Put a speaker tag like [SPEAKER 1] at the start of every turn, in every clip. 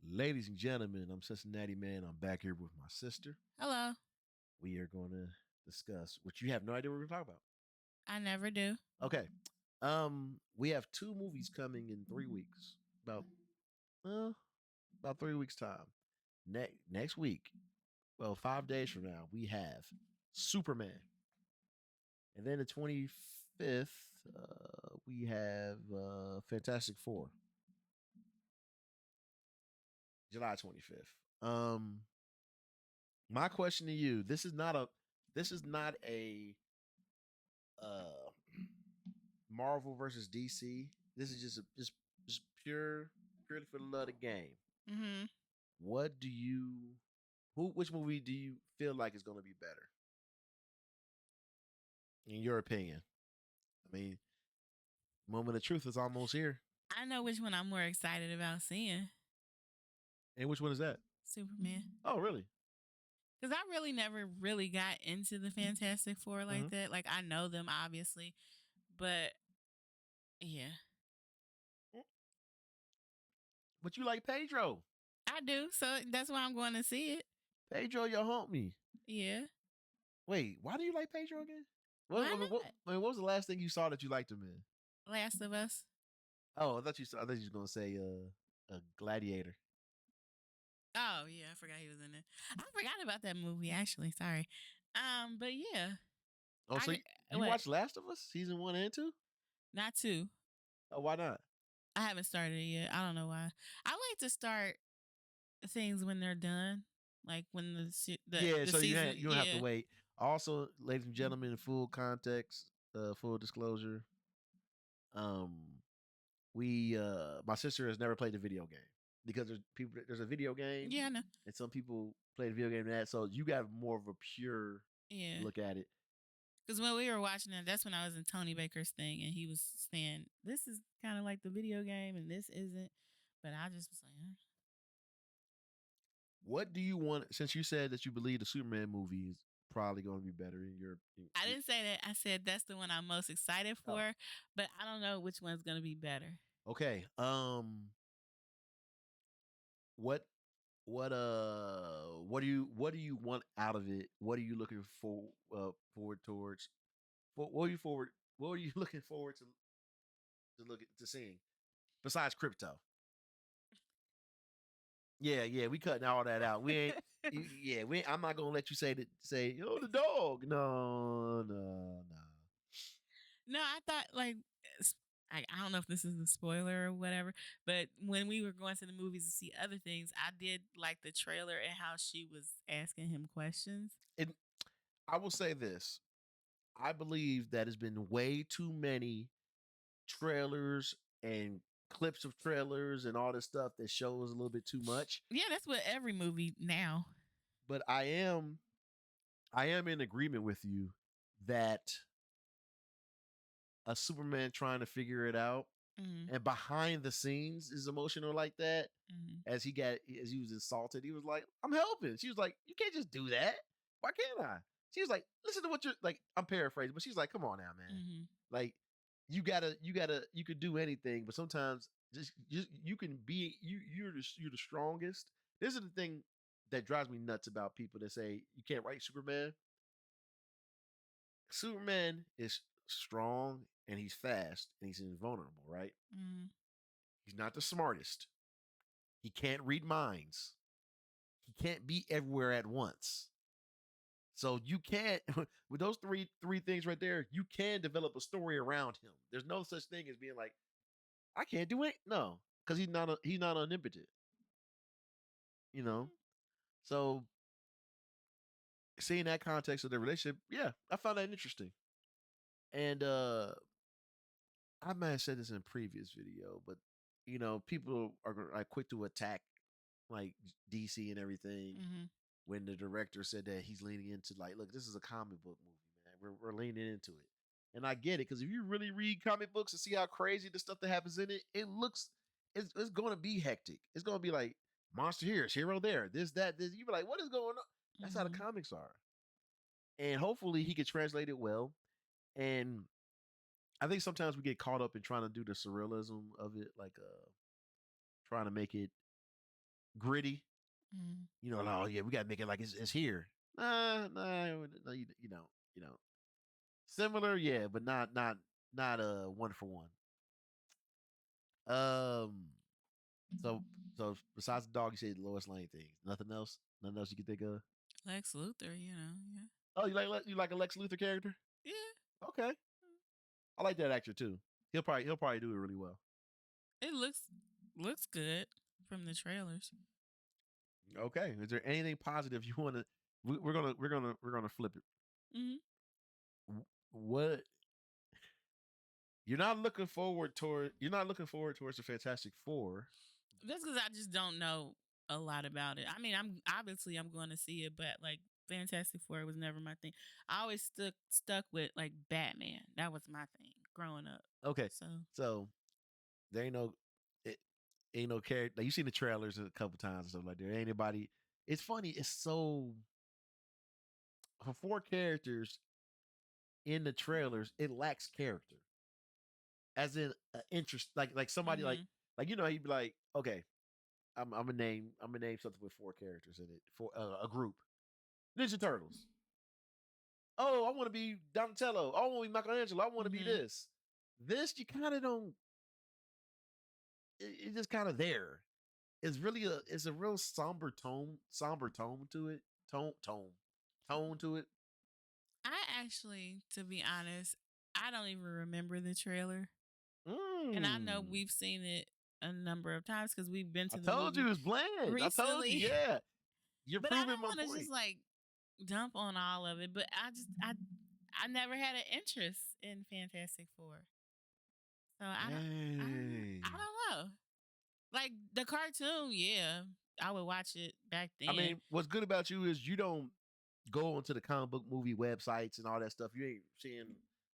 [SPEAKER 1] Ladies and gentlemen, I'm Cincinnati Man. I'm back here with my sister.
[SPEAKER 2] Hello.
[SPEAKER 1] We are going to discuss what you have no idea what we're going to talk
[SPEAKER 2] I never do.
[SPEAKER 1] about. Okay. We have two movies coming in 3 weeks. Uh, about 3 weeks time. Next week, well, 5 days from now, we have Superman, and then the 25th, we have Fantastic Four, July 25th. My question to you: This is not a uh Marvel versus DC. This is just purely for the love of the game.
[SPEAKER 2] Mm-hmm.
[SPEAKER 1] What do you which movie do you feel like is going to be better in your opinion? I mean, moment of truth is almost here.
[SPEAKER 2] I know which one I'm more excited about seeing.
[SPEAKER 1] And which one is that?
[SPEAKER 2] Superman.
[SPEAKER 1] Oh, really?
[SPEAKER 2] Because I really never really got into the Fantastic Four like that. Like, I know them, obviously. But, yeah.
[SPEAKER 1] But you like Pedro.
[SPEAKER 2] I do. So that's why I'm going to see it.
[SPEAKER 1] Pedro, your homie.
[SPEAKER 2] Yeah.
[SPEAKER 1] Wait, why do you like Pedro again?
[SPEAKER 2] Why not?
[SPEAKER 1] What was the last thing you saw that you liked him in?
[SPEAKER 2] Last of Us.
[SPEAKER 1] Oh, I thought you was gonna say a Gladiator.
[SPEAKER 2] Oh, yeah. I forgot he was in it. I forgot about that movie, actually. Sorry. But yeah.
[SPEAKER 1] Oh, so you
[SPEAKER 2] what?
[SPEAKER 1] watched Last of Us season 1 and 2?
[SPEAKER 2] Not two.
[SPEAKER 1] Oh, why not?
[SPEAKER 2] I haven't started it yet. I don't know why. I like to start things when they're done, like when the
[SPEAKER 1] So
[SPEAKER 2] season.
[SPEAKER 1] you don't have to wait. Also, ladies and gentlemen, in full context, full disclosure, um, we my sister has never played the video game because there's a video game,
[SPEAKER 2] Yeah, I know.
[SPEAKER 1] and some people play the video game than that. So you got more of a pure look at it.
[SPEAKER 2] Because when we were watching it, that's when I was in Tony Baker's thing, and he was saying this is kind of like the video game, and this isn't. But I just was like,
[SPEAKER 1] What do you want? Since you said that you believe the Superman movie is probably going to be better in your.
[SPEAKER 2] I didn't say that. I said that's the one I'm most excited for, but I don't know which one's going to be better.
[SPEAKER 1] Okay. What do you want out of it? What are you looking forward towards? What are you looking forward to seeing besides crypto? Yeah, we cutting all that out. We ain't. I'm not gonna let you say that. Say, the dog. No.
[SPEAKER 2] No, I thought like I don't know if this is a spoiler or whatever, but when we were going to the movies to see other things, I did like the trailer and how she was asking him questions.
[SPEAKER 1] And I will say this: I believe that has been way too many trailers and clips of trailers and all this stuff that shows a little bit too much.
[SPEAKER 2] Yeah, that's what every movie now.
[SPEAKER 1] But I am in agreement with you that a Superman trying to figure it out and behind the scenes is emotional like that. As he was insulted, he was like, "I'm helping." She was like, "You can't just do that. Why can't I?" She was like, "Listen to what you're like." I'm paraphrasing, but she's like, "Come on now, man. Like, you could do anything, but sometimes just you can be you're the strongest." This is the thing that drives me nuts about people that say you can't write Superman. Superman is strong and he's fast and he's invulnerable, right? He's not the smartest. He can't read minds. He can't be everywhere at once. So you can't with those three things right there, you can develop a story around him. There's no such thing as being like, I can't do it. No, because he's not omnipotent. You know? So seeing that context of the relationship, yeah, I found that interesting. And I might have said this in a previous video, but people are like quick to attack like DC and everything when the director said that he's leaning into like, look, this is a comic book movie, man. We're leaning into it, and I get it because if you really read comic books and see how crazy the stuff that happens in it, it's going to be hectic. It's going to be like monster here, hero there, this that this. You be like, what is going on? That's how the comics are, and hopefully he can translate it well. And I think sometimes we get caught up in trying to do the surrealism of it, like trying to make it gritty.
[SPEAKER 2] Mm.
[SPEAKER 1] You know, oh yeah, we gotta make it like it's here. Nah, no, you know, similar, yeah, but not a one for one. Um, so so besides the dog, you said Lois Lane thing. Nothing else. Nothing else you can think of.
[SPEAKER 2] Lex Luthor, yeah.
[SPEAKER 1] Oh, you like a Lex Luthor character?
[SPEAKER 2] Yeah.
[SPEAKER 1] Okay, I like that actor too. He'll probably do it really well.
[SPEAKER 2] It looks good from the trailers.
[SPEAKER 1] Okay, is there anything positive you want to? We're gonna flip it.
[SPEAKER 2] Hmm.
[SPEAKER 1] What you're not looking forward towards the Fantastic Four.
[SPEAKER 2] That's because I just don't know a lot about it. I mean, I'm going to see it, but like Fantastic Four was never my thing. I always stuck with like Batman. That was my thing growing up.
[SPEAKER 1] Okay,
[SPEAKER 2] So
[SPEAKER 1] so there it ain't no character. Like, you seen the trailers a couple times and stuff like that. There ain't anybody. It's funny. It's so for four characters in the trailers, it lacks character. As in interest, like somebody
[SPEAKER 2] hmm
[SPEAKER 1] like you'd be like, okay, I'm gonna name something with four characters in it for a group. Ninja Turtles. Oh, I want to be Donatello. Oh, I want to be Michelangelo. I want to be
[SPEAKER 2] hmm
[SPEAKER 1] this. This you kind of don't. It's just kind of there. It's a real somber tone to it. Tone to it.
[SPEAKER 2] I actually, to be honest, I don't even remember the trailer, and I know
[SPEAKER 1] Mm.
[SPEAKER 2] we've seen it a number of times because we've been
[SPEAKER 1] I
[SPEAKER 2] to the
[SPEAKER 1] told you
[SPEAKER 2] movie
[SPEAKER 1] it's bland. I told you,
[SPEAKER 2] recently.
[SPEAKER 1] yeah. You're
[SPEAKER 2] But I
[SPEAKER 1] proving
[SPEAKER 2] don't
[SPEAKER 1] my
[SPEAKER 2] want to
[SPEAKER 1] point.
[SPEAKER 2] just like dump on all of it. But I never had an interest in Fantastic Four, so I
[SPEAKER 1] Dang.
[SPEAKER 2] don't know. Like the cartoon, yeah, I would watch it back
[SPEAKER 1] I
[SPEAKER 2] then.
[SPEAKER 1] mean, what's good about you is you don't go onto the comic book movie websites and all that stuff. You ain't seeing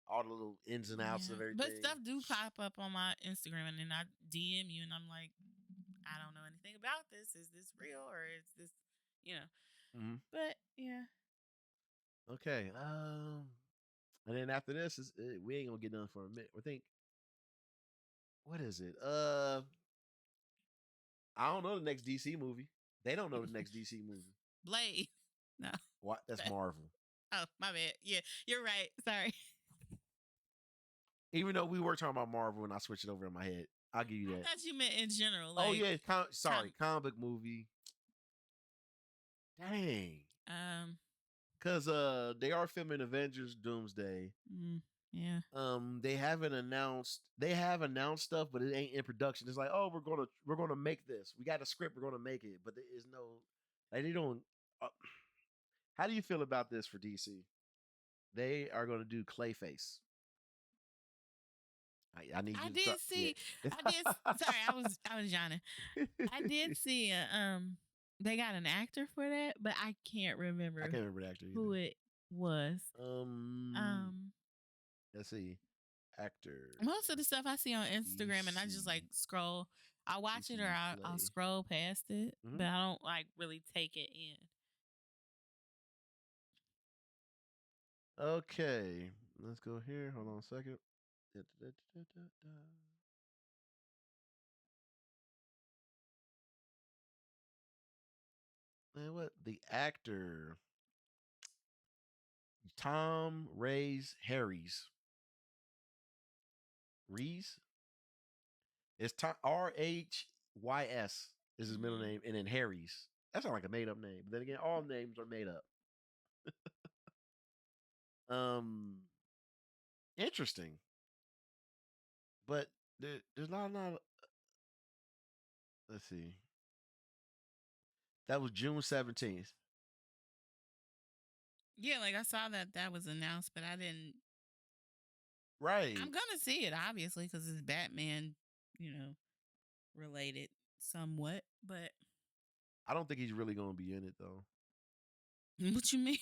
[SPEAKER 1] all the little ins and outs
[SPEAKER 2] Yeah,
[SPEAKER 1] of
[SPEAKER 2] but
[SPEAKER 1] everything.
[SPEAKER 2] stuff do pop up on my Instagram, and then I DM you, and I'm like, I don't know anything about this. Is this real or is this, you know?
[SPEAKER 1] Hmm.
[SPEAKER 2] But yeah,
[SPEAKER 1] Okay. And then after this, we ain't gonna get done for a minute. I think what is it? I don't know the next DC movie. They don't know the next DC movie.
[SPEAKER 2] Blade. No,
[SPEAKER 1] What? That's Marvel.
[SPEAKER 2] oh my bad. Yeah, you're right. Sorry.
[SPEAKER 1] Even though we were talking about Marvel and I switched it over in my head, I'll give you
[SPEAKER 2] I
[SPEAKER 1] that.
[SPEAKER 2] thought you meant in general,
[SPEAKER 1] Oh
[SPEAKER 2] like
[SPEAKER 1] yeah, sorry,
[SPEAKER 2] com.
[SPEAKER 1] comic book movie. Dang.
[SPEAKER 2] Um.
[SPEAKER 1] Cause they are filming Avengers Doomsday.
[SPEAKER 2] Mm, yeah.
[SPEAKER 1] They have announced stuff, but it ain't in production. It's like, oh, we're gonna make this. We got a script, we're gonna make it, but there is no, like, they don't. Uh, how do you feel about this for DC? They are gonna do Clayface. I need
[SPEAKER 2] I
[SPEAKER 1] you to
[SPEAKER 2] did
[SPEAKER 1] start. Yeah.
[SPEAKER 2] see. I did. Sorry, I was yawning. I did see. They got an actor for that, but I can't
[SPEAKER 1] I
[SPEAKER 2] remember
[SPEAKER 1] can't remember the actor
[SPEAKER 2] who
[SPEAKER 1] either.
[SPEAKER 2] it was.
[SPEAKER 1] Um,
[SPEAKER 2] Um.
[SPEAKER 1] let's see, actor
[SPEAKER 2] Most of the stuff I see on Instagram, and I just
[SPEAKER 1] DC
[SPEAKER 2] like scroll. I watch it or
[SPEAKER 1] DC
[SPEAKER 2] I'll
[SPEAKER 1] Clay.
[SPEAKER 2] scroll past it,
[SPEAKER 1] Hmm.
[SPEAKER 2] but I don't like really take it in.
[SPEAKER 1] Okay, let's go here. Hold on a second. Da-da-da-da-da-da. Man, what the actor Tom Ray's Harry's Rees? It's Tom Rhys is his middle
[SPEAKER 2] Mm-hmm.
[SPEAKER 1] name, and then Harry's. That sounds like a made up name. But then again, all names are made up. Interesting, but there's not a lot. Let's see. That was June 17th.
[SPEAKER 2] Yeah, like I saw that was announced, but I didn't.
[SPEAKER 1] Right.
[SPEAKER 2] I'm gonna see it obviously because it's Batman, you know, related somewhat. But
[SPEAKER 1] I don't think he's really going to be in it though.
[SPEAKER 2] what you mean?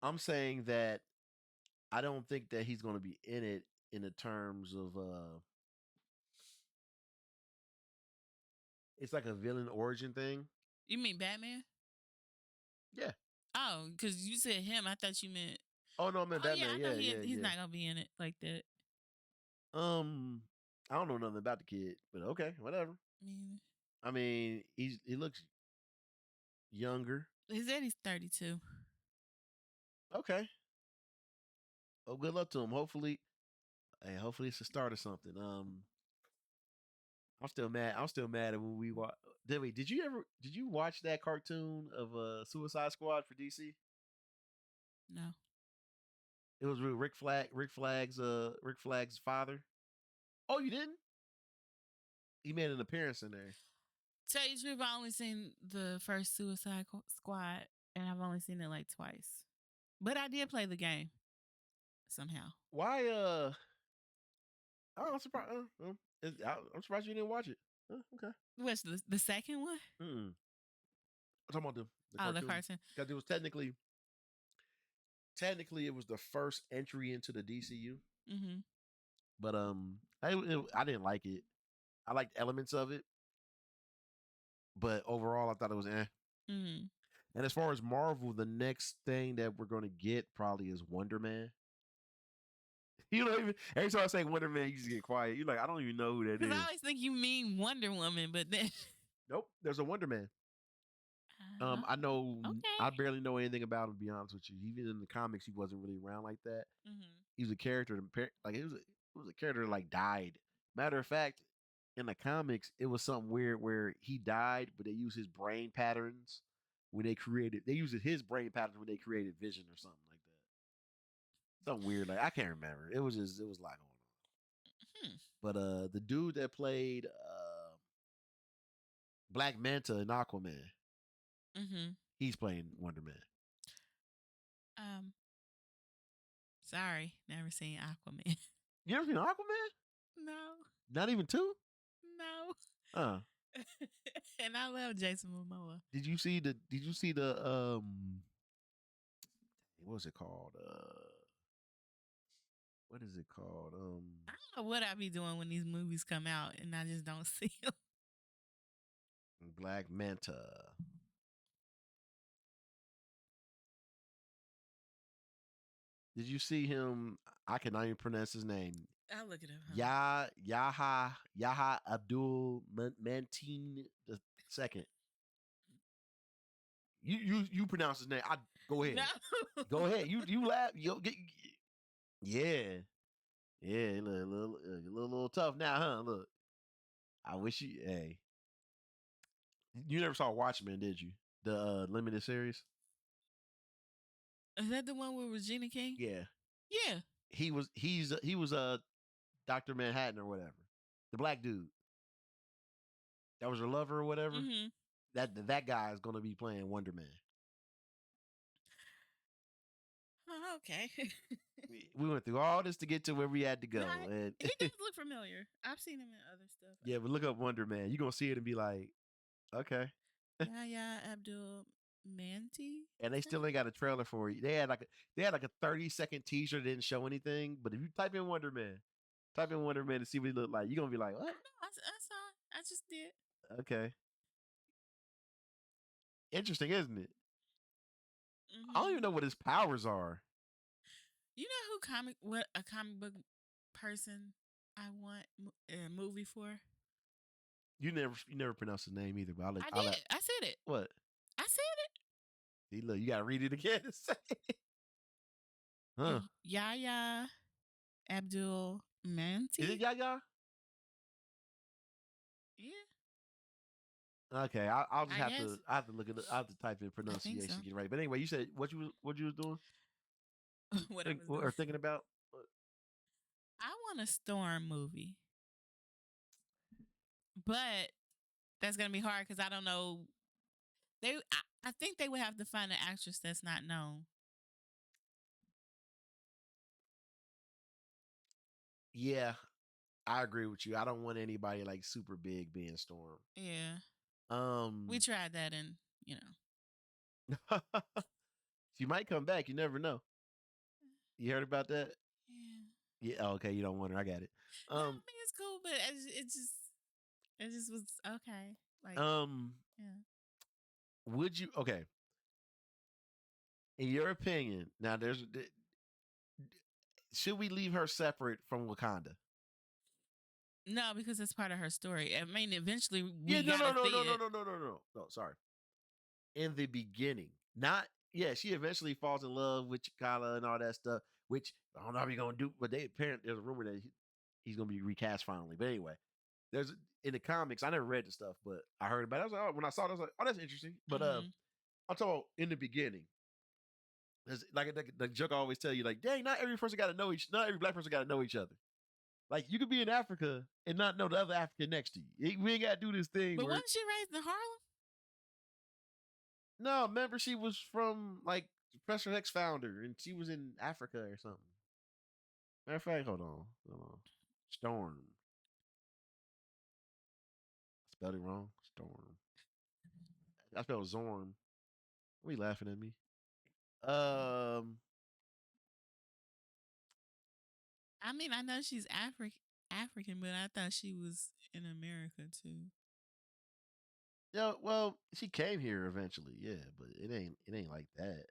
[SPEAKER 1] I'm saying that I don't think that he's going to be in it in the terms of it's like a villain origin thing.
[SPEAKER 2] You mean Batman?
[SPEAKER 1] Yeah.
[SPEAKER 2] Oh, because you said him. I thought you meant.
[SPEAKER 1] Oh no, man,
[SPEAKER 2] Oh yeah,
[SPEAKER 1] Batman.
[SPEAKER 2] I know
[SPEAKER 1] Yeah, yeah,
[SPEAKER 2] he's
[SPEAKER 1] yeah.
[SPEAKER 2] not gonna be in it like that.
[SPEAKER 1] I don't know nothing about the kid, but okay, whatever.
[SPEAKER 2] Me
[SPEAKER 1] I mean, he looks younger.
[SPEAKER 2] He said he's 32.
[SPEAKER 1] Okay. Oh, good luck to him. Hopefully, hey, hopefully it's a start or something. I'm still mad. I'm still mad at when we watch. Did you watch that cartoon of Suicide Squad for DC?
[SPEAKER 2] No.
[SPEAKER 1] It was with Rick Flag's father. Oh, you didn't? He made an appearance in there.
[SPEAKER 2] Tell you the truth, I only seen the first Squad, and I've only seen it like twice. But I did play the game somehow.
[SPEAKER 1] Why? Oh, I'm surprised. I'm surprised you didn't watch it. Okay.
[SPEAKER 2] What's the second one?
[SPEAKER 1] I'm talking about the
[SPEAKER 2] Oh, the
[SPEAKER 1] cartoon
[SPEAKER 2] cartoon.
[SPEAKER 1] because it was technically it was the first entry into the DCU.
[SPEAKER 2] Mm-hmm.
[SPEAKER 1] But I didn't like it. I liked elements of it, but overall I thought it was eh.
[SPEAKER 2] Mm-hmm.
[SPEAKER 1] And as far as Marvel, the next thing that we're gonna get probably is Wonder Man. You know, even every time I say Wonder Man, you just get quiet. You're like, I don't even know who that
[SPEAKER 2] Because
[SPEAKER 1] is.
[SPEAKER 2] I always think you mean Wonder Woman, but then
[SPEAKER 1] Nope, there's a Wonder Man. I know I
[SPEAKER 2] okay.
[SPEAKER 1] barely know anything about him. To be honest with you, even in the comics, he wasn't really around like that.
[SPEAKER 2] Mm-hmm.
[SPEAKER 1] He was a character, like it was a character that like died. Matter of fact, in the comics, it was something weird where he died, but they used his brain patterns when they created. They used his brain patterns when they created Vision or something like that. Something weird, like I can't remember. It was a lot going on.
[SPEAKER 2] Hmm.
[SPEAKER 1] But the dude that played Black Manta in Aquaman,
[SPEAKER 2] Mm-hmm.
[SPEAKER 1] he's playing Wonder Man.
[SPEAKER 2] Um. Sorry, never seen Aquaman.
[SPEAKER 1] You ever seen Aquaman?
[SPEAKER 2] No.
[SPEAKER 1] Not even two.
[SPEAKER 2] No.
[SPEAKER 1] Uh,
[SPEAKER 2] And I love Jason Momoa.
[SPEAKER 1] Did you see the what was it called? What is it called?
[SPEAKER 2] I don't know what I be doing when these movies come out and I just don't see them.
[SPEAKER 1] Black Manta. Did you see him? I cannot even pronounce his name.
[SPEAKER 2] I'll look it up.
[SPEAKER 1] Yaha Abdul Manteen the second. You pronounce his name. I go ahead.
[SPEAKER 2] No.
[SPEAKER 1] Go ahead. You laugh. Yeah. Yeah, a little tough now, huh? Look. I wish you hey. You never saw Watchmen, did you? The limited series?
[SPEAKER 2] Is that the one with Regina King?
[SPEAKER 1] Yeah.
[SPEAKER 2] Yeah.
[SPEAKER 1] He was Dr. Manhattan or whatever. The black dude. That was her lover or whatever.
[SPEAKER 2] Mm-hmm.
[SPEAKER 1] That guy is gonna be playing Wonder Man.
[SPEAKER 2] Oh, okay.
[SPEAKER 1] We went through all this to get to where we had to go.
[SPEAKER 2] No,
[SPEAKER 1] And
[SPEAKER 2] he does look familiar. I've seen him in other stuff.
[SPEAKER 1] yeah, but look up Wonder Man. You're gonna see it and be like, okay.
[SPEAKER 2] Yahya Abdul Manti.
[SPEAKER 1] And they still ain't got a trailer for you. They had like a 30-second teaser that didn't show anything. But if you type in Wonder Man, to see what he look like, you're gonna be like,
[SPEAKER 2] I
[SPEAKER 1] what?
[SPEAKER 2] know. I saw. I just did.
[SPEAKER 1] Okay. Interesting, isn't it? I don't
[SPEAKER 2] Mm-hmm.
[SPEAKER 1] even know what his powers are.
[SPEAKER 2] You know what a comic book person I want a movie for?
[SPEAKER 1] You never pronounce his name either, but
[SPEAKER 2] I did. I said it.
[SPEAKER 1] What?
[SPEAKER 2] I said it.
[SPEAKER 1] See, look, you gotta read it again to say it. Huh.
[SPEAKER 2] Yahya Abdul
[SPEAKER 1] Is it
[SPEAKER 2] Manti.
[SPEAKER 1] Yaya?
[SPEAKER 2] Yeah.
[SPEAKER 1] Okay, I'll just
[SPEAKER 2] I
[SPEAKER 1] have
[SPEAKER 2] guess.
[SPEAKER 1] to I have to look at it. I have to type in
[SPEAKER 2] I think
[SPEAKER 1] pronunciation
[SPEAKER 2] so.
[SPEAKER 1] to get it right. But anyway, you said what you was doing?
[SPEAKER 2] What I was doing.
[SPEAKER 1] Or thinking about?
[SPEAKER 2] I want a Storm movie, but that's gonna be hard because I don't know. I think they would have to find an actress that's not known.
[SPEAKER 1] Yeah, I agree with you. I don't want anybody like super big being Storm.
[SPEAKER 2] Yeah, we
[SPEAKER 1] Um,
[SPEAKER 2] tried that, and you
[SPEAKER 1] she might come back. You never know. You heard about that?
[SPEAKER 2] yeah.
[SPEAKER 1] Yeah. Oh, okay, you don't want her. I got it.
[SPEAKER 2] No, I think it's cool, but it just was okay. Like,
[SPEAKER 1] Um,
[SPEAKER 2] yeah.
[SPEAKER 1] would you? Okay, in your opinion, now should we leave her separate from Wakanda?
[SPEAKER 2] No, because it's part of her story. I mean, eventually
[SPEAKER 1] Yeah,
[SPEAKER 2] we gotta see it.
[SPEAKER 1] no. Sorry. In the beginning, not yeah. She eventually falls in love with Chikala and all that stuff. Which I don't know how he's gonna do, but there's a rumor that he's gonna be recast finally. But anyway, there's in the comics. I never read the stuff, but I heard about it. I was like, oh, when I saw it, I was like, oh, that's interesting. But
[SPEAKER 2] Hmm.
[SPEAKER 1] I'm talking about in the beginning. There's like the joke I always tell you, like, dang, not every person got to know each. Not every black person got to know each other. Like you could be in Africa and not know the other African next to you. We ain't got to do this thing
[SPEAKER 2] But
[SPEAKER 1] where
[SPEAKER 2] wasn't she raised in Harlem?
[SPEAKER 1] no, remember she was from like Professor X founder, and she was in Africa or something. Matter of fact, hold on. Storm. I spelled it wrong. Storm. I spelled Zorn. What are you laughing at me? Um,
[SPEAKER 2] I mean, I know she's African, but I thought she was in America too.
[SPEAKER 1] yeah. Well, she came here eventually, yeah, but it ain't like that.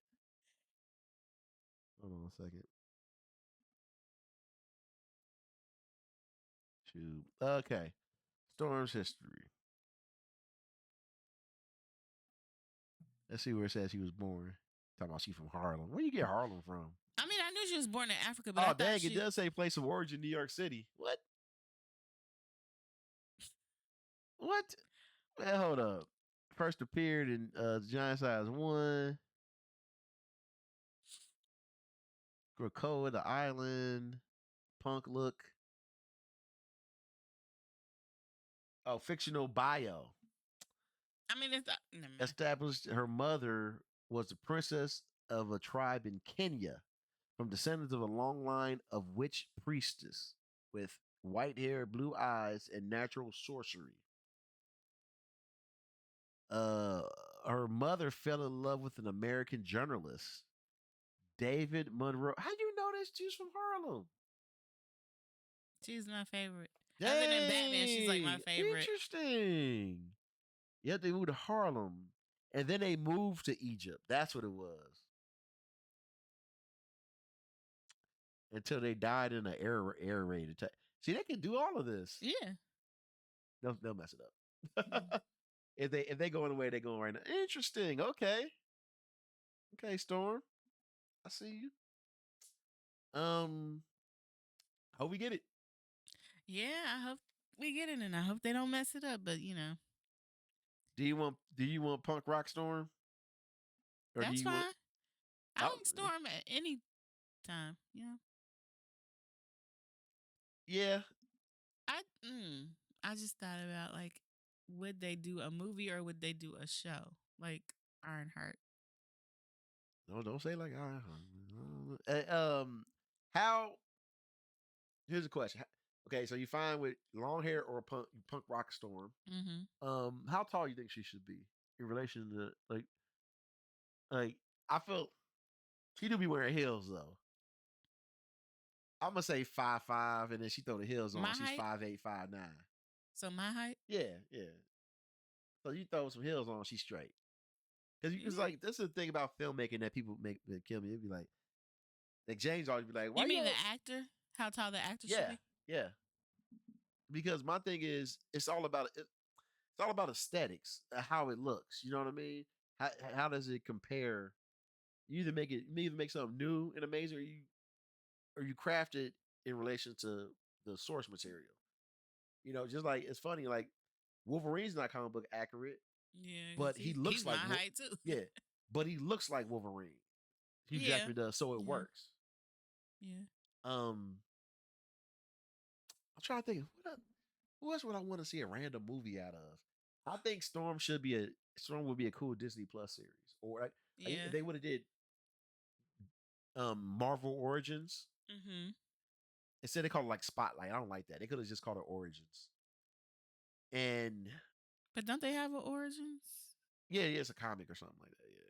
[SPEAKER 1] Hold on a second. Shoot. Okay. Storm's history. Let's see where it says he was born. Talking about she from Harlem. Where you get Harlem from?
[SPEAKER 2] I mean, I knew she was born in Africa, but I
[SPEAKER 1] Oh
[SPEAKER 2] thought
[SPEAKER 1] dang, it
[SPEAKER 2] she.
[SPEAKER 1] does say place of origin, New York City. What? What? Well, hold up. First appeared in Giant Size 1, Krakoa, the Island, Punk Look. Oh, fictional bio.
[SPEAKER 2] I mean, it's never mind.
[SPEAKER 1] Established her mother was the princess of a tribe in Kenya from descendants of a long line of witch priestess with white hair, blue eyes, and natural sorcery. Uh, Her mother fell in love with an American journalist, David Monroe. How do you know this? She's from Harlem.
[SPEAKER 2] She's my favorite. Other than Batman, she's like my
[SPEAKER 1] Dang,
[SPEAKER 2] favorite.
[SPEAKER 1] interesting. Yep, they moved to Harlem, and then they moved to Egypt. That's what it was. Until they died in an air raid attack. See, they can do all of this.
[SPEAKER 2] Yeah.
[SPEAKER 1] They'll mess it
[SPEAKER 2] Mm.
[SPEAKER 1] up. If they going the way they're going right now. Interesting. Okay. Okay, Storm. I see you. Hope we get it.
[SPEAKER 2] Yeah, I hope we get it, and I hope they don't mess it up. But
[SPEAKER 1] Do you want punk rock Storm? Or do
[SPEAKER 2] that's
[SPEAKER 1] you want
[SPEAKER 2] fine. I
[SPEAKER 1] oh,
[SPEAKER 2] like Storm at any time.
[SPEAKER 1] yeah.
[SPEAKER 2] I just thought about like, would they do a movie or would they do a show like Ironheart?
[SPEAKER 1] No, don't say like how here's a question. Okay, so you find with long hair or punk rock Storm.
[SPEAKER 2] Mm-hmm.
[SPEAKER 1] How tall you think she should be in relation to like I feel she do be wearing heels though. I'm gonna say 5'5", and then she throw the heels on.
[SPEAKER 2] My
[SPEAKER 1] She's
[SPEAKER 2] height.
[SPEAKER 1] 5'8", 5'9".
[SPEAKER 2] So my height.
[SPEAKER 1] Yeah, yeah. So you throw some heels on, she's straight. Because it's
[SPEAKER 2] Yeah.
[SPEAKER 1] like this is the thing about filmmaking that people make that kill me. It'd be like James always be like, why
[SPEAKER 2] You mean
[SPEAKER 1] you?
[SPEAKER 2] the actor? How tall the actor should
[SPEAKER 1] Yeah,
[SPEAKER 2] be?
[SPEAKER 1] yeah. Because my thing is, it's all about it's all about aesthetics, how it looks. You know what I mean? How does it compare? You either make something new and amazing, or you craft it in relation to the source material. You know, just like it's funny, like Wolverine's not comic book accurate,
[SPEAKER 2] Yeah, because
[SPEAKER 1] but he
[SPEAKER 2] he's
[SPEAKER 1] looks
[SPEAKER 2] my
[SPEAKER 1] like
[SPEAKER 2] height too.
[SPEAKER 1] yeah, but he looks like Wolverine. Hugh
[SPEAKER 2] Yeah.
[SPEAKER 1] Jackman does, so it
[SPEAKER 2] Yeah.
[SPEAKER 1] works.
[SPEAKER 2] Yeah.
[SPEAKER 1] Um, I'm trying to think who else would I want to see a random movie out of. I think Storm would be a cool Disney Plus series, or like
[SPEAKER 2] Yeah.
[SPEAKER 1] if they would have did Marvel Origins
[SPEAKER 2] Mm-hmm.
[SPEAKER 1] instead they called it like Spotlight. I don't like that. They could have just called it Origins. And
[SPEAKER 2] But don't they have an origins?
[SPEAKER 1] yeah, yeah, it's a comic or something like that. Yeah,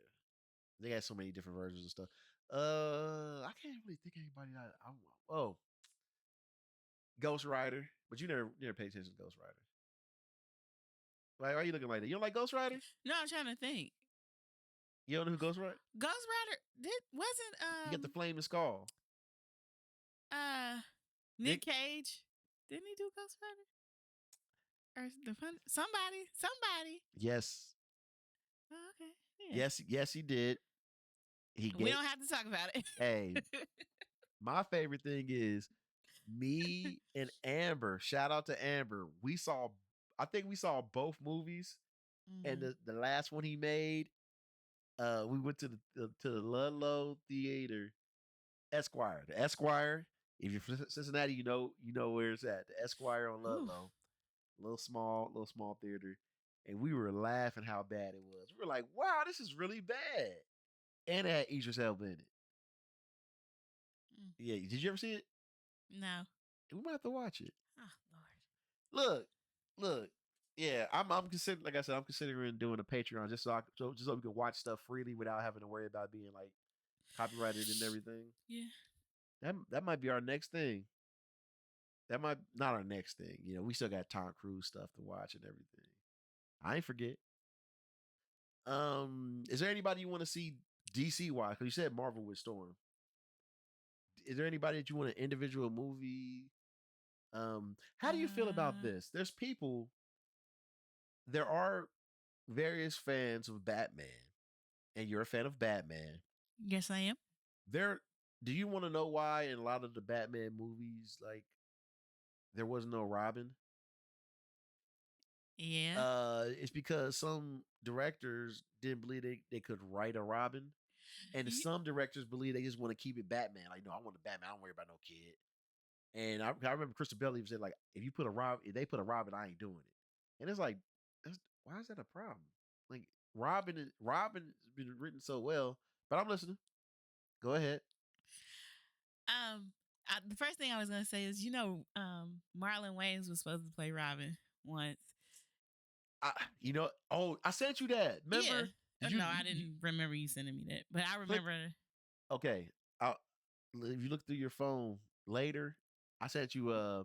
[SPEAKER 1] they got so many different versions and stuff. I can't really think of anybody that I want. Oh, Ghost Rider, but you never pay attention to Ghost Rider. Why are you looking like that? You don't like Ghost Rider?
[SPEAKER 2] No, I'm trying to think.
[SPEAKER 1] You don't know who Ghost Rider?
[SPEAKER 2] Ghost Rider wasn't
[SPEAKER 1] You got the flaming skull.
[SPEAKER 2] uh Nick
[SPEAKER 1] Nick?
[SPEAKER 2] Cage. Didn't he do Ghost Rider? or the fun? Somebody.
[SPEAKER 1] Yes.
[SPEAKER 2] Oh, okay. Yeah.
[SPEAKER 1] Yes, he did. He
[SPEAKER 2] We
[SPEAKER 1] gave.
[SPEAKER 2] don't have to talk about it.
[SPEAKER 1] Hey, my favorite thing is me and Amber. Shout out to Amber. We saw. I think we saw both movies, and
[SPEAKER 2] Mm.
[SPEAKER 1] the last one he made. We went to the Ludlow Theater, Esquire. The Esquire. If you're from Cincinnati, you know where it's at. The Esquire on
[SPEAKER 2] Ooh.
[SPEAKER 1] Ludlow. Little small theater. And we were laughing how bad it was. We were like, wow, this is really bad. And it had Idris Elba in it.
[SPEAKER 2] Mm.
[SPEAKER 1] Yeah, did you ever see it?
[SPEAKER 2] No.
[SPEAKER 1] We might have to watch it.
[SPEAKER 2] Oh Lord.
[SPEAKER 1] Look, look. Yeah, I'm considering. Like I said, I'm considering doing a Patreon just so we can watch stuff freely without having to worry about being like copyrighted and everything.
[SPEAKER 2] Yeah.
[SPEAKER 1] That might be our next thing. That might not our next thing. You know, we still got Tom Cruise stuff to watch and everything. I ain't forget. Is there anybody you want to see DC wise? Because you said Marvel with Storm. Is there anybody that you want an individual movie? How do you feel about
[SPEAKER 2] Uh.
[SPEAKER 1] this? There are various fans of Batman, and you're a fan of Batman.
[SPEAKER 2] Yes, I am.
[SPEAKER 1] There, do you want to know why in a lot of the Batman movies, like there was no Robin?
[SPEAKER 2] Yeah.
[SPEAKER 1] It's because some directors didn't believe they could write a Robin. And
[SPEAKER 2] Ye-
[SPEAKER 1] some directors believe they just want to keep it Batman. Like, no, I want the Batman. I don't worry about no kid. And I remember Christopher Belly said, like, if they put a Robin, I ain't doing it. And it's like, why is that a problem? Like, Robin has been written so well. But I'm listening. Go ahead.
[SPEAKER 2] The first thing I was gonna say is, Marlon Wayans was supposed to play Robin once.
[SPEAKER 1] I sent you that.
[SPEAKER 2] Yeah.
[SPEAKER 1] Remember? Did
[SPEAKER 2] No, I didn't remember you sending me that, but I
[SPEAKER 1] click?
[SPEAKER 2] remember.
[SPEAKER 1] Okay. If you look through your phone later, I sent you a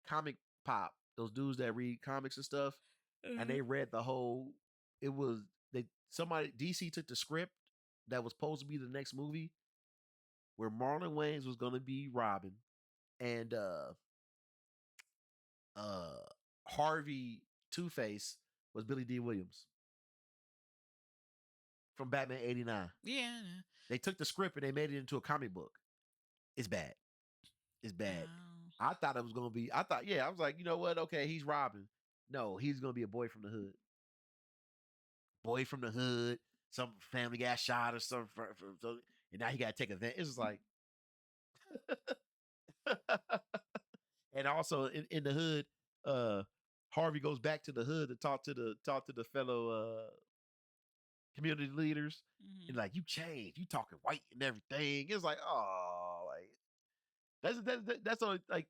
[SPEAKER 1] comic pop. Those dudes that read comics and stuff, and they read the whole. It was they somebody DC took the script that was supposed to be the next movie, where Marlon Wayans was going to be Robin, and Harvey Two Face was Billy D. Williams from Batman '89.
[SPEAKER 2] Yeah.
[SPEAKER 1] They took the script and they made it into a comic book. It's bad. It's bad.
[SPEAKER 2] Oh.
[SPEAKER 1] I thought it was gonna be. I was like, you know what? Okay, he's Robin. No, he's gonna be a boy from the hood. Boy from the hood. Some family got shot or something, and now he got to take advantage. It's just like, and also in the hood, Harvey goes back to the hood to talk to the fellow community leaders, and like, you changed, you talking white and everything. It's like, oh, like that's only like,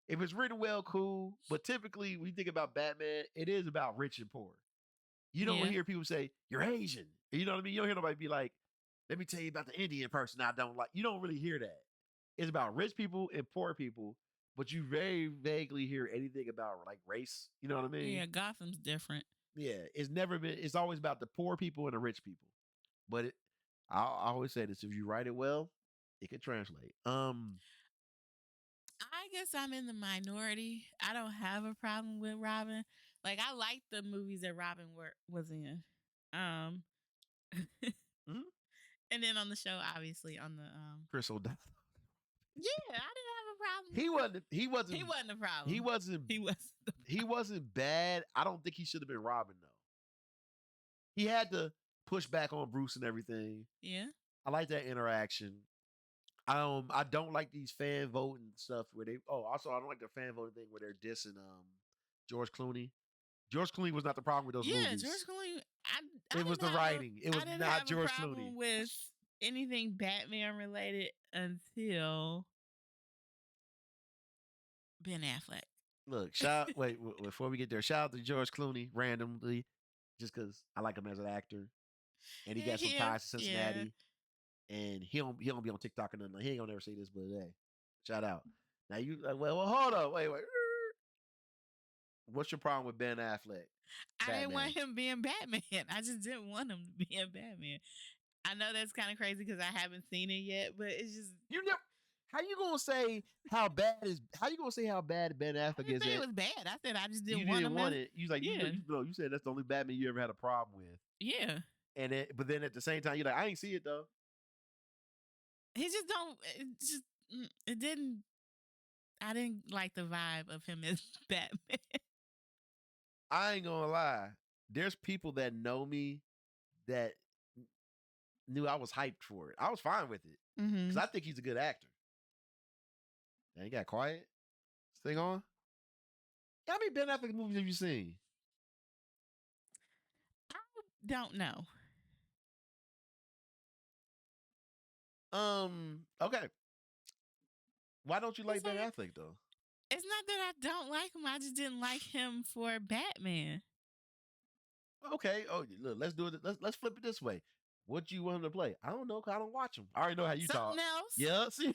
[SPEAKER 1] if it's written well, cool. But typically, when you think about Batman, it is about rich and poor. You don't
[SPEAKER 2] Yeah.
[SPEAKER 1] hear people say you're Asian. You know what I mean? You don't hear nobody be like, "Let me tell you about the Indian person I don't like." You don't really hear that. It's about rich people and poor people, but you very vaguely hear anything about like race. You know what I mean?
[SPEAKER 2] Yeah, Gotham's different.
[SPEAKER 1] Yeah, it's never been. It's always about the poor people and the rich people. But I always say this: if you write it well, it can translate.
[SPEAKER 2] I guess I'm in the minority. I don't have a problem with Robin. Like, I like the movies that Robin was in. Um
[SPEAKER 1] Mhm.
[SPEAKER 2] And then on the show, obviously on the
[SPEAKER 1] Chris O'Donnell.
[SPEAKER 2] Yeah, I didn't have a problem.
[SPEAKER 1] He wasn't. He wasn't.
[SPEAKER 2] He wasn't a problem.
[SPEAKER 1] He wasn't.
[SPEAKER 2] He was.
[SPEAKER 1] He wasn't bad. I don't think he should have been Robin though. He had to push back on Bruce and everything.
[SPEAKER 2] Yeah.
[SPEAKER 1] I like that interaction. I don't like these fan voting stuff where they. Oh, also I don't like the fan voting thing where they're dissing George Clooney. George Clooney was not the problem with those movies.
[SPEAKER 2] George Clooney.
[SPEAKER 1] It was the writing. It was
[SPEAKER 2] I didn't
[SPEAKER 1] not
[SPEAKER 2] have
[SPEAKER 1] George
[SPEAKER 2] a problem
[SPEAKER 1] Clooney.
[SPEAKER 2] with anything Batman related until Ben Affleck.
[SPEAKER 1] Look, wait, before we get there, shout out to George Clooney randomly, just because I like him as an actor, and he got some ties to Cincinnati, and he don't be on TikTok or nothing. He ain't gonna never see this, but hey, shout out. Now you well, hold on, wait. What's your problem with Ben Affleck?
[SPEAKER 2] I didn't want him being Batman. I just didn't want him being Batman. I know that's kind of crazy because I haven't seen it yet, but it's just
[SPEAKER 1] How you gonna say how bad is? How you gonna say how bad Ben
[SPEAKER 2] I
[SPEAKER 1] Affleck
[SPEAKER 2] didn't
[SPEAKER 1] is
[SPEAKER 2] say it
[SPEAKER 1] at?
[SPEAKER 2] was bad. I said I just
[SPEAKER 1] You
[SPEAKER 2] didn't want
[SPEAKER 1] didn't
[SPEAKER 2] him
[SPEAKER 1] want
[SPEAKER 2] as.
[SPEAKER 1] it. You like
[SPEAKER 2] Yeah,
[SPEAKER 1] you said that's the only Batman you ever had a problem with.
[SPEAKER 2] yeah.
[SPEAKER 1] And but then at the same time, you're like, I ain't see it though.
[SPEAKER 2] He just don't. It just it didn't. I didn't like the vibe of him as Batman.
[SPEAKER 1] I ain't gonna lie. There's people that know me that knew I was hyped for it. I was fine with it because
[SPEAKER 2] Mm-hmm.
[SPEAKER 1] I think he's a good actor. And he got quiet. Thing on. How many Ben Affleck movies have you seen?
[SPEAKER 2] I don't know.
[SPEAKER 1] Okay. Why don't you like
[SPEAKER 2] It's
[SPEAKER 1] Ben
[SPEAKER 2] like
[SPEAKER 1] Affleck though?
[SPEAKER 2] it's not that I don't like him. I just didn't like him for Batman.
[SPEAKER 1] Okay. Oh, look, let's do it. Let's flip it this way. What do you want him to play? I don't know. 'Cause I don't watch him. I already know how you
[SPEAKER 2] Something
[SPEAKER 1] talk.
[SPEAKER 2] else.
[SPEAKER 1] Yeah. See.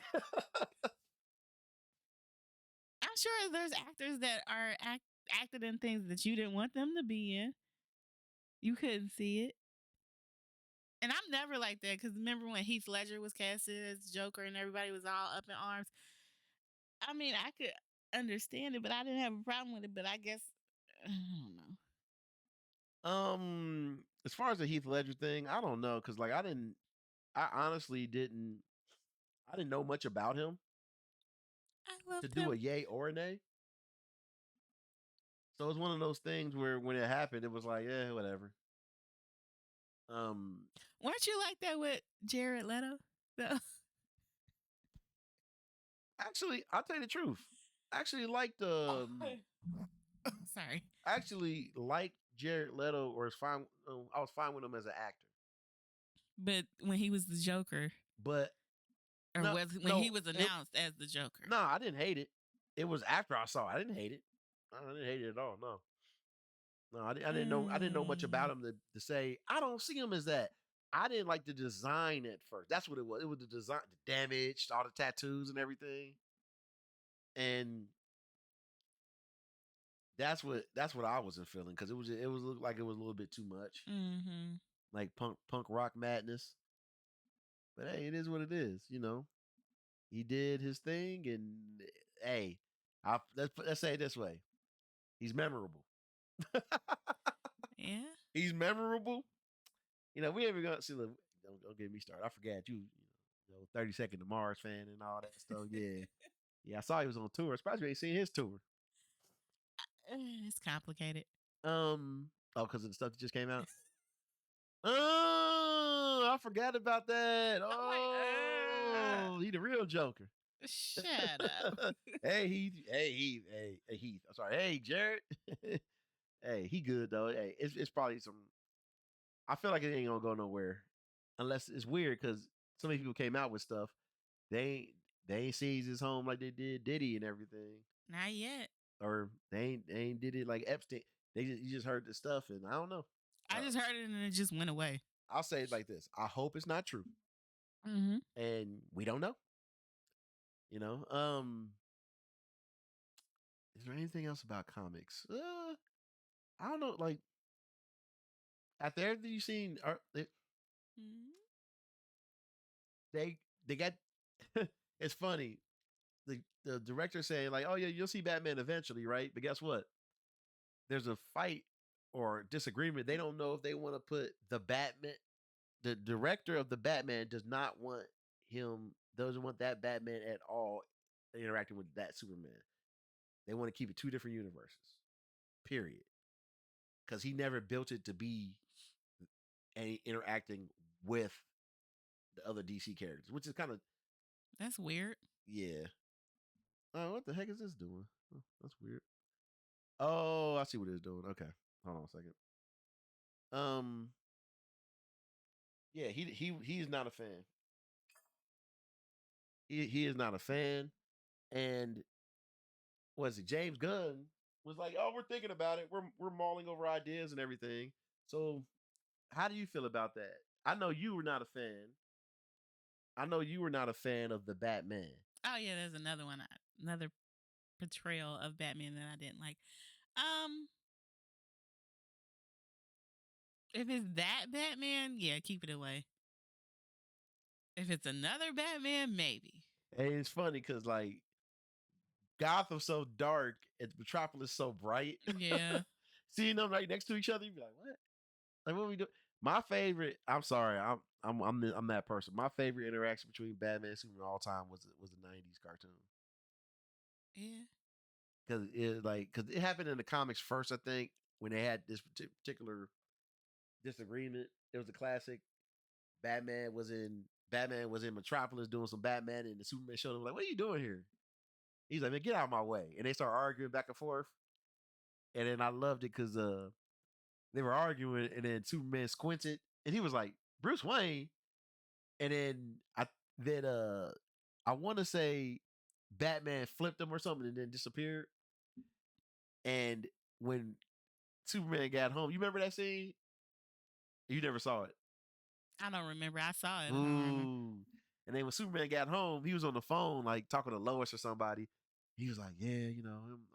[SPEAKER 2] I'm sure there's actors that are acted in things that you didn't want them to be in. You couldn't see it. And I'm never like that because remember when Heath Ledger was casted as Joker and everybody was all up in arms? I mean, I could understand it, but I didn't have a problem with it. But I guess, I don't know.
[SPEAKER 1] As far as the Heath Ledger thing, I don't know because like I honestly didn't. I didn't know much about him
[SPEAKER 2] I
[SPEAKER 1] to
[SPEAKER 2] loved
[SPEAKER 1] do
[SPEAKER 2] him.
[SPEAKER 1] a yay or a nay. So it's one of those things where when it happened, it was like, yeah, whatever. Um,
[SPEAKER 2] Weren't you like that with Jared Leto? Though?
[SPEAKER 1] Actually, I'll tell you the truth. I actually liked
[SPEAKER 2] Sorry.
[SPEAKER 1] I actually liked Jared Leto, or is fine. I was fine with him as an actor,
[SPEAKER 2] But when he was the Joker,
[SPEAKER 1] but
[SPEAKER 2] or
[SPEAKER 1] no,
[SPEAKER 2] was when he
[SPEAKER 1] no,
[SPEAKER 2] was announced as the Joker?
[SPEAKER 1] no, I didn't hate it. It was after I saw it. I didn't hate it. I didn't hate it at all. No, no, I didn't know. I didn't know much about
[SPEAKER 2] Mm.
[SPEAKER 1] him to say I don't see him as that. I didn't like the design at first. That's what it was. It was the design, the damage, all the tattoos and everything, and that's what I wasn't feeling because it was looked like it was a little bit too much,
[SPEAKER 2] Mm-hmm.
[SPEAKER 1] like punk rock madness. But hey, it is what it is. He did his thing, and hey, let's say it this way: he's memorable.
[SPEAKER 2] Yeah.
[SPEAKER 1] He's memorable. We ain't even gonna see. Look, don't get me started. I forgot you 30 Second to Mars fan and all that stuff. Yeah, yeah. I saw he was on tour. Surprised we ain't seen his tour.
[SPEAKER 2] It's complicated.
[SPEAKER 1] Oh, because of the stuff that just came out. Oh, I forgot about that.
[SPEAKER 2] I'm like,
[SPEAKER 1] Oh, he the real Joker.
[SPEAKER 2] shut up.
[SPEAKER 1] Hey Heath. Hey Heath. Hey Heath. I'm sorry. Hey Jared. Hey, he good though. Hey, it's probably some. I feel like it ain't gonna go nowhere, unless it's weird because so many people came out with stuff. They ain't seized his home like they did Diddy and everything,
[SPEAKER 2] Not yet.
[SPEAKER 1] or they ain't did it like Epstein. You just heard the stuff, and I don't know.
[SPEAKER 2] I just heard it and it just went away.
[SPEAKER 1] I'll say it like this: I hope it's not true,
[SPEAKER 2] Mm-hmm.
[SPEAKER 1] and we don't know. You know, is there anything else about comics? I don't know. Like, after everything you've seen,
[SPEAKER 2] Mm-hmm.
[SPEAKER 1] they got. It's funny. The director saying like, "Oh yeah, you'll see Batman eventually, right?" But guess what? There's a fight or disagreement. They don't know if they want to put the Batman. The director of the Batman does not want him. Doesn't want that Batman at all interacting with that Superman. They want to keep it two different universes. Period. Because he never built it to be any interacting with the other DC characters, which is kind of
[SPEAKER 2] That's weird.
[SPEAKER 1] yeah. Oh, what the heck is this doing? Oh, that's weird. Oh, I see what it's doing. Okay, hold on a second. Um, yeah, he is not a fan. He is not a fan. And was it James Gunn was like, oh, we're thinking about it. We're mulling over ideas and everything. So, how do you feel about that? I know you were not a fan. I know you were not a fan of the Batman.
[SPEAKER 2] Oh yeah, there's another one. Another portrayal of Batman that I didn't like. Um, if it's that Batman, yeah, keep it away. If it's another Batman, maybe.
[SPEAKER 1] And it's funny because like Gotham's so dark and Metropolis so bright.
[SPEAKER 2] Yeah.
[SPEAKER 1] Seeing them right next to each other, you be like, what? Like, what we do? My favorite. I'm sorry. I'm that person. My favorite interaction between Batman and Superman all time was the '90s cartoon
[SPEAKER 2] Yeah.
[SPEAKER 1] because it happened in the comics first. I think when they had this particular disagreement. It was a classic. Batman was in Metropolis doing some Batman, and the Superman showed him like, "What are you doing here?" He's like, "Man, get out of my way!" And they start arguing back and forth. And then I loved it because they were arguing, and then Superman squinted, and he was like, "Bruce Wayne." And then I want to say Batman flipped him or something, and then disappeared. And when Superman got home, you remember that scene? You never saw it.
[SPEAKER 2] I don't remember. I saw it, but I don't remember.
[SPEAKER 1] Ooh. And then when Superman got home, he was on the phone, like talking to Lois or somebody. He was like, "Yeah,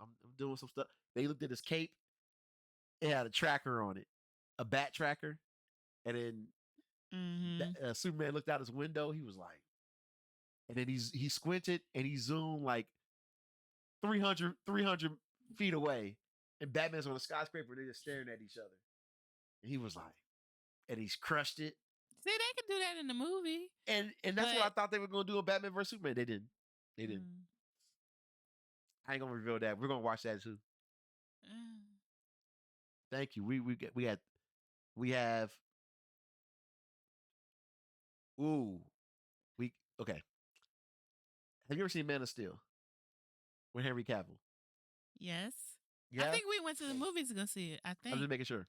[SPEAKER 1] I'm doing some stuff." They looked at his cape. It had a tracker on it, a bat tracker. And then
[SPEAKER 2] Mm-hmm.
[SPEAKER 1] Superman looked out his window. He was like, and then he squinted and he zoomed like 300 feet away. And Batman's on a skyscraper. They're just staring at each other. And he was like, and he's crushed it.
[SPEAKER 2] See, they can do that in the movie.
[SPEAKER 1] And that's what I thought they were going to do in Batman vs Superman. They didn't. They didn't. I ain't gonna reveal that. We're gonna watch that too. Thank you. We have. Ooh, we okay. Have you ever seen Man of Steel with Henry Cavill?
[SPEAKER 2] Yes. I
[SPEAKER 1] Yeah,
[SPEAKER 2] think we went to the movies to go see it. I
[SPEAKER 1] I'm
[SPEAKER 2] think.
[SPEAKER 1] just making sure.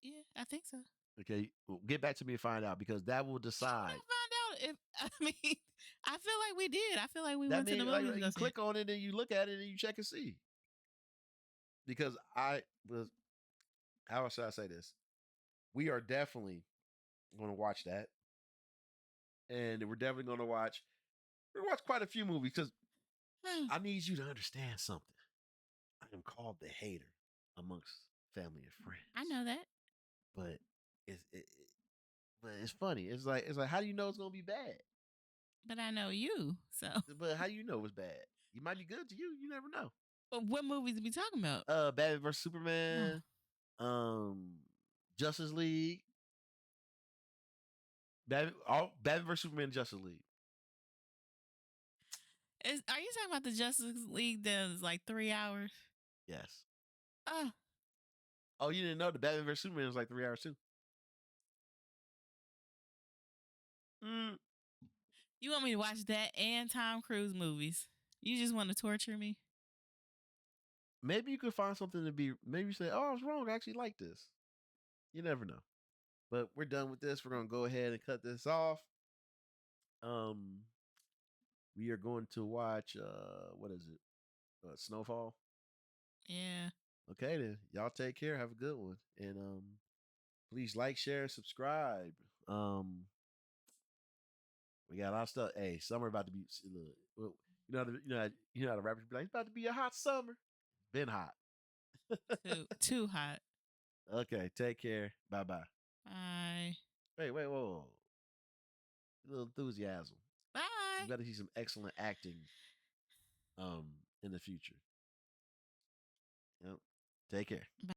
[SPEAKER 2] Yeah, I think so.
[SPEAKER 1] Okay, well, get back to me and find out because that will decide.
[SPEAKER 2] Find out if I mean I feel like we did. I feel like we
[SPEAKER 1] That
[SPEAKER 2] went to the
[SPEAKER 1] means
[SPEAKER 2] movies to go
[SPEAKER 1] you
[SPEAKER 2] see it.
[SPEAKER 1] click on it and you look at it and you check and see. Because I was, how should I say this? We are definitely going to watch that, and we're definitely going to watch. We're going to watch quite a few movies because I need you to understand something. I am called the hater amongst family and friends.
[SPEAKER 2] I know that.
[SPEAKER 1] But but it's funny. It's like how do you know it's gonna be bad?
[SPEAKER 2] But I know you, so.
[SPEAKER 1] But how do you know it's bad? You might be good to you. You never know.
[SPEAKER 2] But what movies are we talking about?
[SPEAKER 1] Batman vs Superman, Justice League, Batman vs Superman, Justice League.
[SPEAKER 2] Are you talking about the Justice League that was like 3 hours?
[SPEAKER 1] Yes.
[SPEAKER 2] Oh.
[SPEAKER 1] Oh, you didn't know the Batman vs Superman was like 3 hours too.
[SPEAKER 2] You want me to watch that and Tom Cruise movies? You just want to torture me?
[SPEAKER 1] Maybe you could find something to be. Maybe you say, "Oh, I was wrong. I actually like this." You never know. But we're done with this. We're gonna go ahead and cut this off. We are going to watch. What is it? Snowfall.
[SPEAKER 2] Yeah.
[SPEAKER 1] Okay then. Y'all take care. Have a good one. And please like, share, subscribe. We got a lot of stuff. Hey, summer about to be look, you know how the rappers be like, it's about to be a hot summer. Been hot.
[SPEAKER 2] Too hot.
[SPEAKER 1] Okay, take care. Bye-bye.
[SPEAKER 2] Bye.
[SPEAKER 1] Wait, whoa. A little enthusiasm.
[SPEAKER 2] Bye.
[SPEAKER 1] You better see some excellent acting in the future. Yep. Take care.
[SPEAKER 2] Bye.